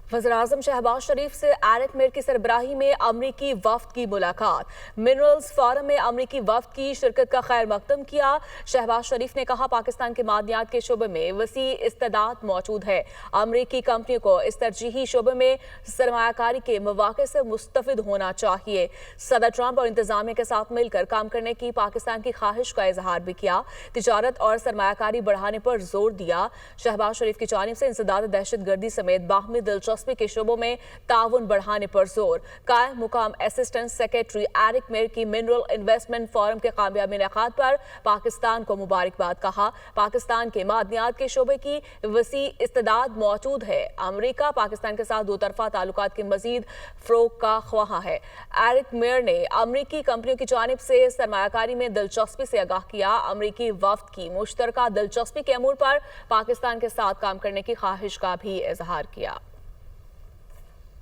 वज़ीर-ए-आज़म शहबाज शरीफ से Eric mayor की सरबराही में अमरीकी वफ्द की मुलाकात। मिनरल्स फोरम में अमरीकी वफ्द की शिरकत का खैर मकदम किया। शहबाज शरीफ ने कहा पाकिस्तान के मादनियात के शोबे में वसी इस्तेदाद मौजूद है। अमरीकी कंपनियों को इस तरजीही शोबे में सरमायाकारी के मौके से मुस्तफिद होना चाहिए। सदर ट्रंप और इंतजामिया के साथ मिलकर काम करने की पाकिस्तान की ख्वाहिश का इजहार भी किया। तिजारत और सरमायाकारी बढ़ाने पर जोर दिया। शहबाज शरीफ की जानिब से इंसदाद दहशत गर्दी समेत बाहमी दिलचस्पी के शोबों में ताउन बढ़ाने पर जोर। कायम मुकाम असिस्टेंट सेक्रेटरी एरिक मेयर की मिनरल इन्वेस्टमेंट फोरम के कामयाब इनेकाद पर पाकिस्तान को मुबारकबाद कहा। पाकिस्तान के मादनियात के शोबे की वसी इस्तेदाद मौजूद है। अमरीका पाकिस्तान के साथ दो तरफा ताल्लुकात के मजीद फ़रोग़ का ख्वाह है। एरिक मेयर ने अमरीकी कंपनियों की जानिब से सरमायाकारी में दिलचस्पी से आगाह किया। अमरीकी वफ्द की मुश्तरका दिलचस्पी के अमूर पर पाकिस्तान के साथ काम करने की ख्वाहिश का भी इजहार किया।